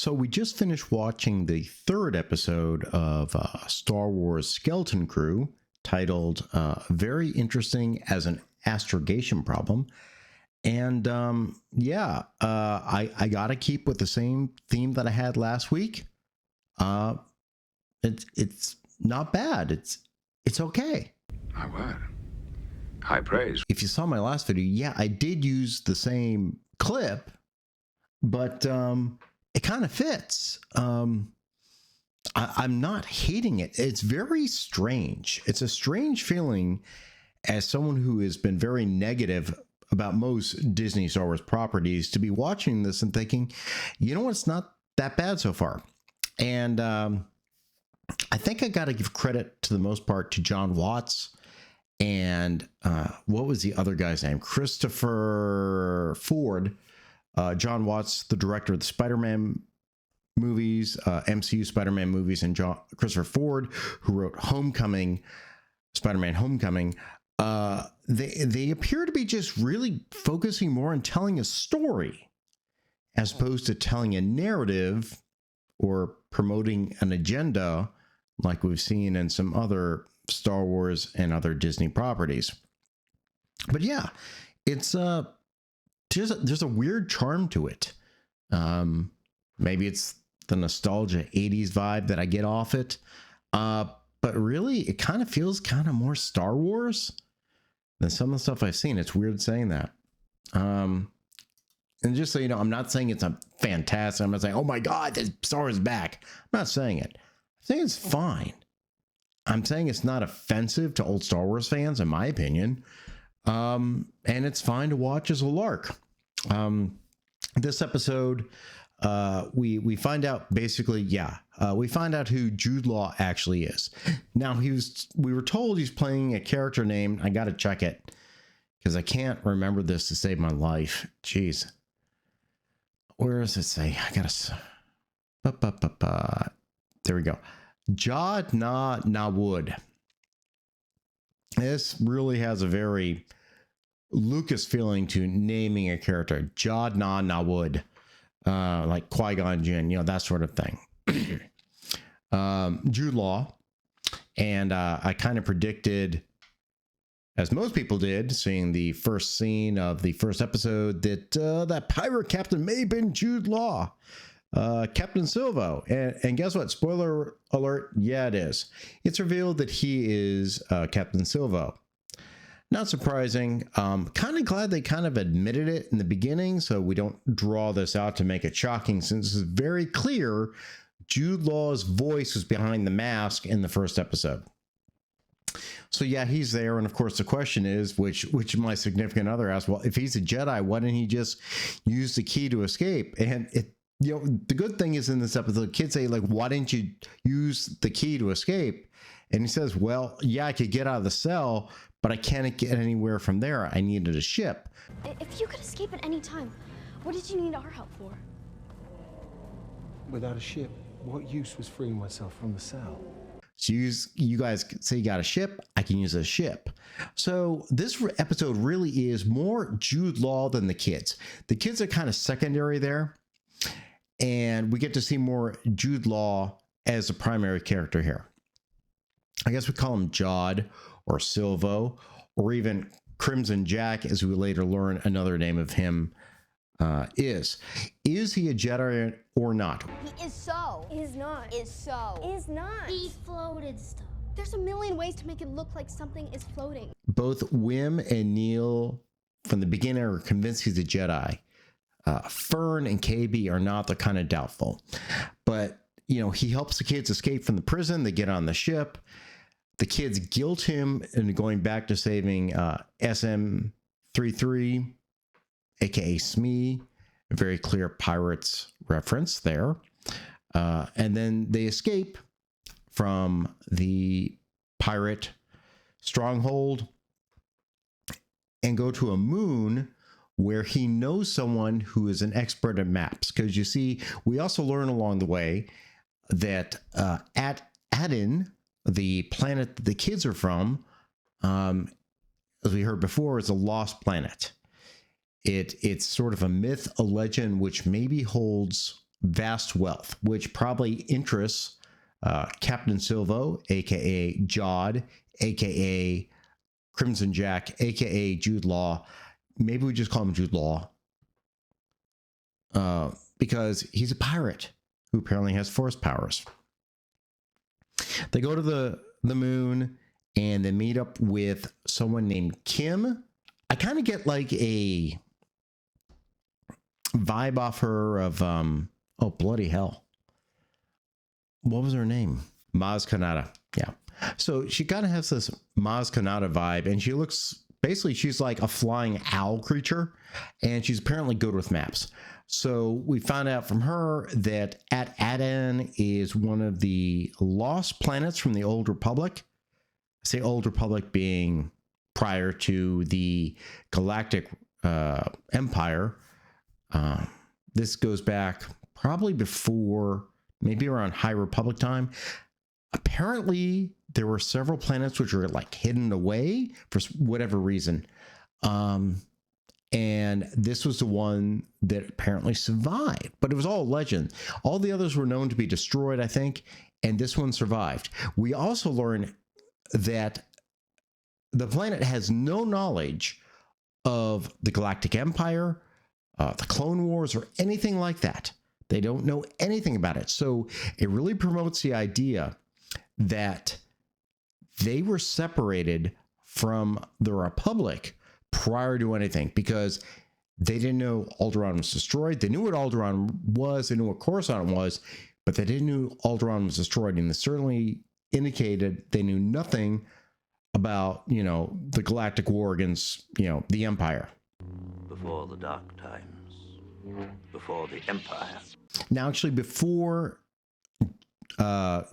So we just finished watching the third episode of Star Wars Skeleton Crew, titled Very Interesting as an Astrogation Problem. And I got to keep with the same theme that I had last week. It's not bad. It's okay. My word. High praise. If you saw my last video, yeah, I did use the same clip, but it kind of fits. I'm not hating it. It's very strange. It's a strange feeling as someone who has been very negative about most Disney Star Wars properties to be watching this and thinking, you know what, it's not that bad so far. And I think I got to give credit to the most part to John Watts and what was the other guy's name? Christopher Ford. John Watts, the director of the Spider-Man movies, MCU Spider-Man movies, and Christopher Ford, who wrote Spider-Man Homecoming. They appear to be just really focusing more on telling a story as opposed to telling a narrative or promoting an agenda like we've seen in some other Star Wars and other Disney properties. But yeah, it's there's a weird charm to it. Maybe it's the nostalgia 80s vibe that I get off it. But really, it kind of feels kind of more Star Wars than some of the stuff I've seen. It's weird saying that. And just so you know, I'm not saying it's a fantastic. I'm not saying, oh my God, this Star Wars is back. I'm not saying it. I'm saying it's fine. I'm saying it's not offensive to old Star Wars fans, in my opinion. And it's fine to watch as a lark. This episode, we find out basically, we find out who Jude Law actually is. Now we were told he's playing a character named, I got to check it because I can't remember this to save my life. Jeez. Where does it say? I gotta, there we go. Jad Nawud. This really has a very Lucas feeling to naming a character. Jad Nawud. Like Qui-Gon Jinn, that sort of thing. Jude Law. And I kind of predicted, as most people did, seeing the first scene of the first episode, that that pirate captain may have been Jude Law, Captain Silvo. And guess what? Spoiler alert. Yeah, it is. It's revealed that he is Captain Silvo. Not surprising. Kind of glad they kind of admitted it in the beginning so we don't draw this out to make it shocking, since it's very clear Jude Law's voice was behind the mask in the first episode. So yeah, he's there. And of course the question is, which my significant other asked, well, if he's a Jedi, why didn't he just use the key to escape? And the good thing is in this episode, kids say, like, why didn't you use the key to escape? And he says, well, yeah, I could get out of the cell, but I can't get anywhere from there. I needed a ship. If you could escape at any time, what did you need our help for? Without a ship, what use was freeing myself from the cell? So you guys say you got a ship, I can use a ship. So this episode really is more Jude Law than the kids. The kids are kind of secondary there. And we get to see more Jude Law as the primary character here. I guess we call him Jod or Silvo, or even Crimson Jack, as we later learn another name of him is. Is he a Jedi or not? He is so. Is not. Is so. Is not. He floated stuff. There's a million ways to make it look like something is floating. Both Wim and Neil from the beginning are convinced he's a Jedi. Fern and KB are not. They're kind of doubtful. But, he helps the kids escape from the prison. They get on the ship. The kids guilt him into going back to saving SM-33, aka Smee. A very clear Pirates reference there. And then they escape from the pirate stronghold and go to a moon where he knows someone who is an expert at maps. Because you see, we also learn along the way that at Adin, the planet that the kids are from, as we heard before, is a lost planet. It's sort of a myth, a legend, which maybe holds vast wealth, which probably interests Captain Silvo, aka Jod, aka Crimson Jack, aka Jude Law. Maybe we just call him Jude Law, because he's a pirate who apparently has force powers. They go to the moon and they meet up with someone named Kim. I kind of get like a vibe off her of oh bloody hell, what was her name? Maz Kanata. Yeah, so she kind of has this Maz Kanata vibe, and she looks basically, she's like a flying owl creature, and she's apparently good with maps. So we found out from her that At Aden is one of the lost planets from the Old Republic. I say Old Republic being prior to the Galactic Empire. This goes back probably before, maybe around High Republic time. Apparently, there were several planets which were like hidden away for whatever reason. And this was the one that apparently survived, but it was all legend. All the others were known to be destroyed, I think, and this one survived. We also learned that the planet has no knowledge of the Galactic Empire, the Clone Wars, or anything like that. They don't know anything about it. So it really promotes the idea that they were separated from the Republic prior to anything, because they didn't know Alderaan was destroyed. They knew what Alderaan was, they knew what Coruscant was, but they didn't know Alderaan was destroyed, and they certainly indicated they knew nothing about, you know, the Galactic War against, you know, the Empire. Before the dark times, before the Empire. Now, actually, before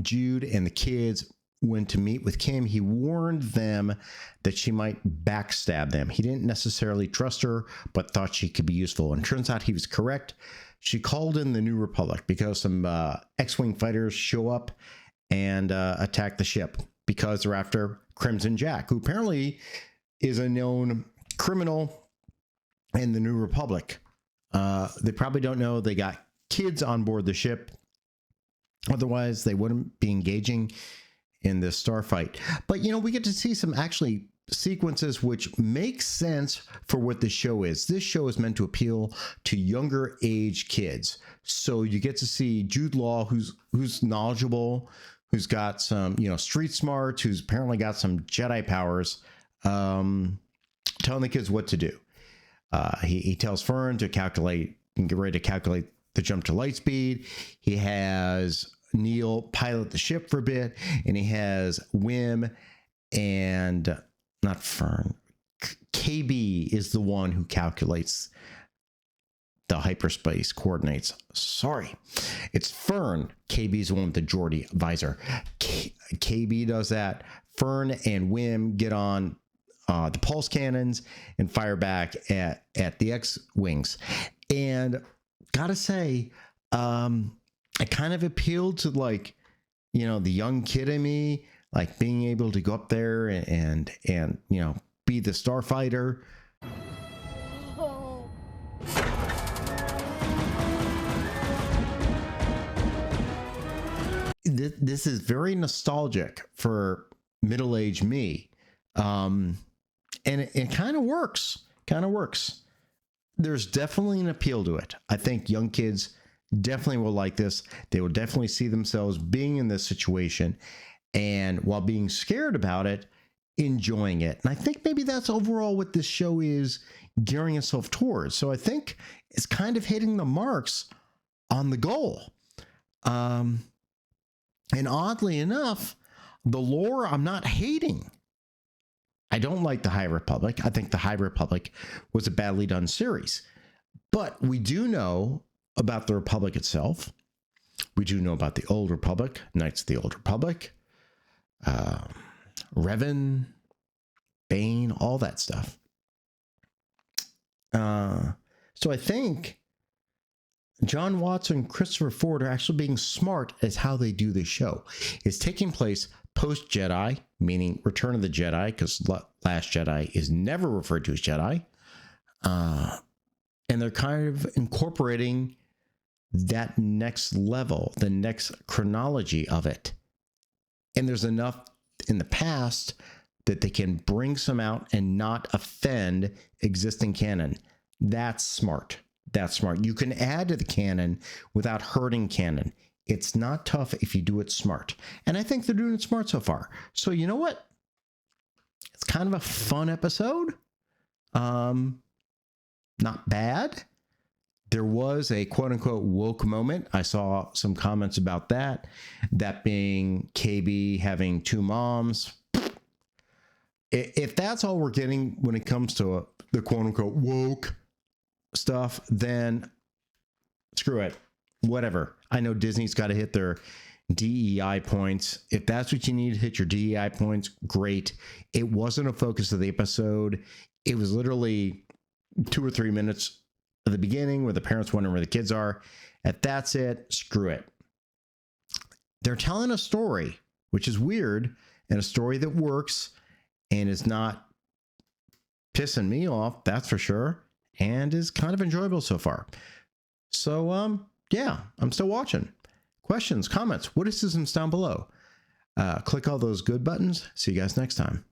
Jude and the kids went to meet with Kim, he warned them that she might backstab them. He didn't necessarily trust her, but thought she could be useful. And turns out he was correct. She called in the New Republic because some X-Wing fighters show up and attack the ship because they're after Crimson Jack, who apparently is a known criminal in the New Republic. They probably don't know they got kids on board the ship. Otherwise, they wouldn't be engaging in this starfight. But, you know, we get to see some actually sequences which make sense for what the show is. This show is meant to appeal to younger age kids. So you get to see Jude Law, who's knowledgeable, who's got some, you know, street smarts, who's apparently got some Jedi powers, telling the kids what to do. He tells Fern to calculate and get ready to calculate the jump to light speed. He has Neil pilot the ship for a bit, and he has Wim and not Fern. KB is the one who calculates the hyperspace coordinates. Sorry, it's Fern. KB is the one with the Geordi visor. KB does that. Fern and Wim get on the pulse cannons and fire back at the X-Wings. And gotta say, it kind of appealed to, like, you know, the young kid in me, like being able to go up there and you know, be the starfighter. Oh. This is very nostalgic for middle-aged me. And it kind of works. There's definitely an appeal to it. I think young kids definitely will like this. They will definitely see themselves being in this situation, and while being scared about it, enjoying it. And I think maybe that's overall what this show is gearing itself towards. So I think it's kind of hitting the marks on the goal. And oddly enough, the lore I'm not hating. I don't like the High Republic. I think the High Republic was a badly done series. But we do know about the Republic itself. We do know about the Old Republic, Knights of the Old Republic, Revan, Bane, all that stuff. So I think John Watts and Christopher Ford are actually being smart as how they do this show. It's taking place post-Jedi, meaning Return of the Jedi, because Last Jedi is never referred to as Jedi. And they're kind of incorporating that next level, the next chronology of it. And there's enough in the past that they can bring some out and not offend existing canon. That's smart. That's smart. You can add to the canon without hurting canon. It's not tough if you do it smart. And I think they're doing it smart so far. So you know what? It's kind of a fun episode. Not bad. There was a quote unquote woke moment. I saw some comments about that. That being KB having two moms. If that's all we're getting when it comes to the quote unquote woke stuff, then screw it. Whatever. I know Disney's got to hit their DEI points. If that's what you need to hit your DEI points, great. It wasn't a focus of the episode. It was literally 2 or 3 minutes at the beginning where the parents wondering where the kids are. If that's it, screw it. They're telling a story, which is weird, and a story that works and is not pissing me off, that's for sure, and is kind of enjoyable so far. So, yeah, I'm still watching. Questions, comments, witticisms down below. Click all those good buttons. See you guys next time.